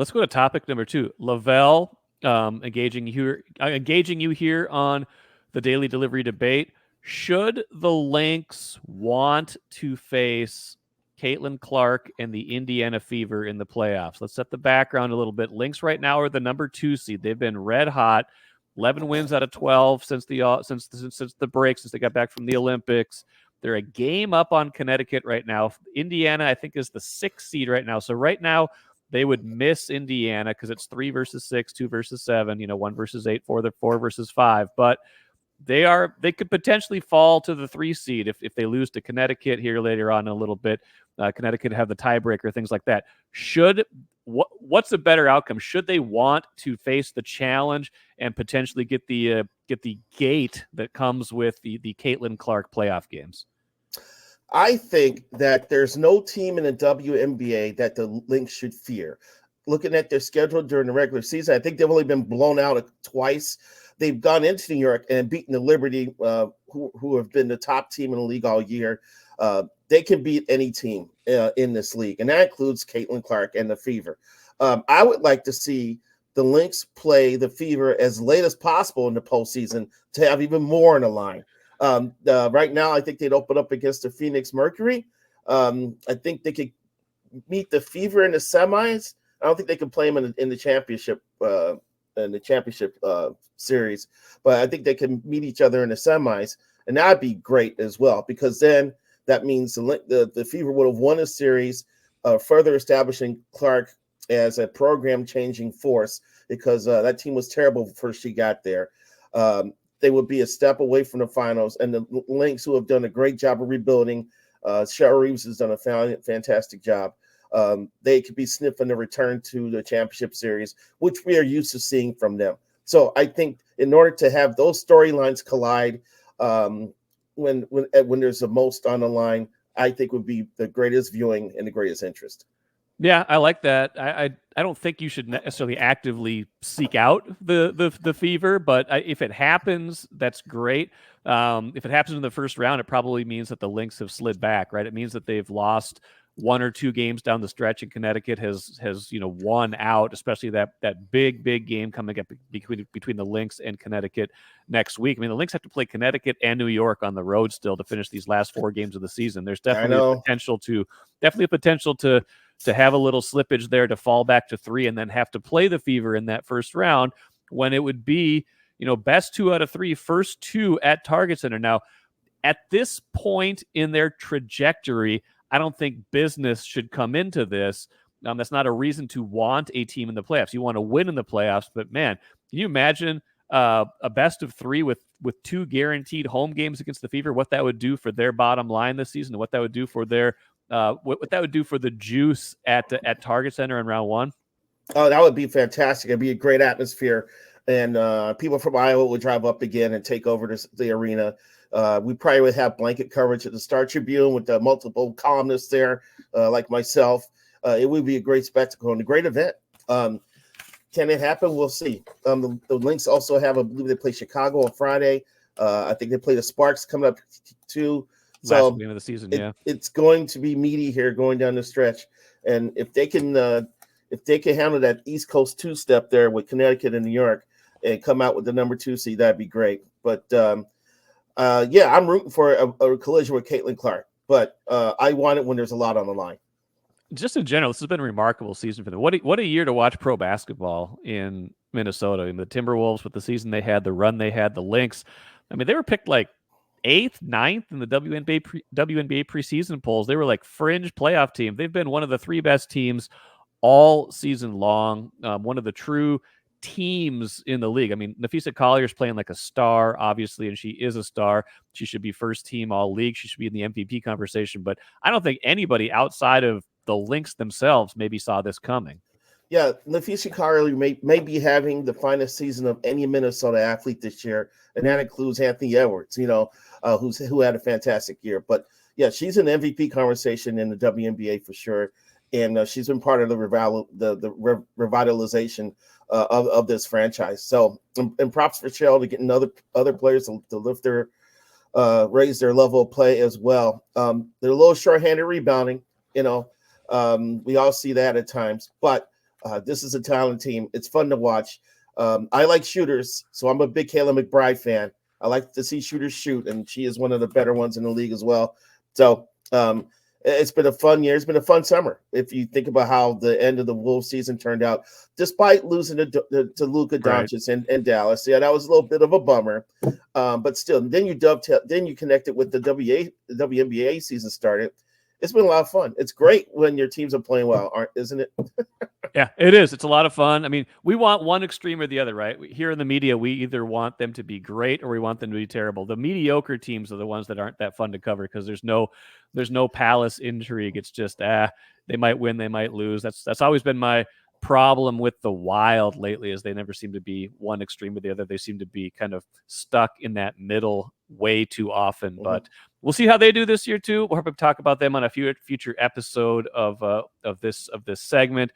Let's go to topic number 2. Lavelle, engaging you here on the Daily Delivery Debate. Should the Lynx want to face Caitlin Clark and the Indiana Fever in the playoffs? Let's set the background a little bit. Lynx right now are the number 2 seed. They've been red hot, 11 wins out of 12 since the break, since they got back from the Olympics. They're a game up on Connecticut right now. Indiana, I think, is the 6th seed right now. So right now, they would miss Indiana because it's 3 versus 6, 2 versus 7, 1 versus 8, 4 versus 5. But they could potentially fall to the 3 seed if they lose to Connecticut here later on in a little bit. Connecticut have the tiebreaker, things like that. What's a better outcome? Should they want to face the challenge and potentially get the gate that comes with the Caitlin Clark playoff games? I think that there's no team in the WNBA that the Lynx should fear. Looking at their schedule during the regular season, I think they've only been blown out twice. They've gone into New York and beaten the Liberty, who have been the top team in the league all year. They can beat any team in this league, and that includes Caitlin Clark and the Fever. I would like to see the Lynx play the Fever as late as possible in the postseason to have even more on the line. Right now, I think they'd open up against the Phoenix Mercury. I think they could meet the Fever in the semis. I don't think they can play them in the championship series, but I think they can meet each other in the semis, and that'd be great as well, because then that means the Fever would have won a series, further establishing Clark as a program-changing force, because that team was terrible before she got there. They would be a step away from the finals, and the Lynx, who have done a great job of rebuilding, Cheryl Reeves has done a fantastic job. They could be sniffing the return to the championship series, which we are used to seeing from them. So I think in order to have those storylines collide, when there's the most on the line, I think would be the greatest viewing and the greatest interest. Yeah, I like that. I don't think you should necessarily actively seek out the Fever, but if it happens, that's great. If it happens in the first round, it probably means that the Lynx have slid back, right? It means that they've lost 1 or 2 games down the stretch, and Connecticut has won out, especially that big game coming up between the Lynx and Connecticut next week. I mean, the Lynx have to play Connecticut and New York on the road still to finish these last 4 games of the season. There's definitely a potential to have a little slippage there, to fall back to 3 and then have to play the Fever in that first round, when it would be, best 2 out of 3, first 2 at Target Center. Now, at this point in their trajectory, I don't think business should come into this. That's not a reason to want a team in the playoffs. You want to win in the playoffs, but man, can you imagine a best of 3 with 2 guaranteed home games against the Fever? What that would do for their bottom line this season, and what that would do for their what that would do for the juice at Target Center in round 1? Oh, that would be fantastic. It'd be a great atmosphere, and people from Iowa would drive up again and take over the arena. We probably would have blanket coverage at the Star Tribune with the multiple columnists there, like myself. It would be a great spectacle and a great event. Can it happen? We'll see. The Lynx also I believe they play Chicago on Friday. I think they play the Sparks coming up too. Last game of the season, it's going to be meaty here going down the stretch, and if they can handle that East Coast 2-step there with Connecticut and New York and come out with the number 2 seed, that'd be great. But I'm rooting for a collision with Caitlin Clark, but I want it when there's a lot on the line. Just in general, this has been a remarkable season for them. What a year to watch pro basketball in Minnesota. And the Timberwolves, with the season they had, the run they had, the Lynx. I mean, they were picked like 8th, 9th in the WNBA preseason polls. They were like fringe playoff team. They've been one of the 3 best teams all season long. One of the true teams in the league. I mean, Napheesa Collier's playing like a star, obviously, and she is a star. She should be first team all league. She should be in the MVP conversation. But I don't think anybody outside of the Lynx themselves maybe saw this coming. Yeah, Napheesa Collier may be having the finest season of any Minnesota athlete this year, and that includes Anthony Edwards, who had a fantastic year. But yeah, she's in the MVP conversation in the WNBA for sure, and she's been part of the revitalization of this franchise. So, and props for Cheryl to getting other players to lift their raise their level of play as well. They're a little short-handed rebounding, we all see that at times, but This is a talent team. It's fun to watch. I like shooters, so I'm a big Kayla McBride fan. I like to see shooters shoot, and she is one of the better ones in the league as well. So it's been a fun year. It's been a fun summer. If you think about how the end of the Wolves season turned out, despite losing to Luka Doncic and Dallas, yeah, that was a little bit of a bummer. But still, then you connect it with the WNBA season started. It's been a lot of fun. It's great when your teams are playing well, isn't it? Yeah, it is. It's a lot of fun. I mean, we want one extreme or the other, right? Here in the media, we either want them to be great or we want them to be terrible. The mediocre teams are the ones that aren't that fun to cover because there's no palace intrigue. It's just they might win, they might lose. That's always been my problem with the Wild lately, is they never seem to be one extreme or the other. They seem to be kind of stuck in that middle way too often. Mm-hmm. But we'll see how they do this year too. We'll probably talk about them on a future episode of this segment.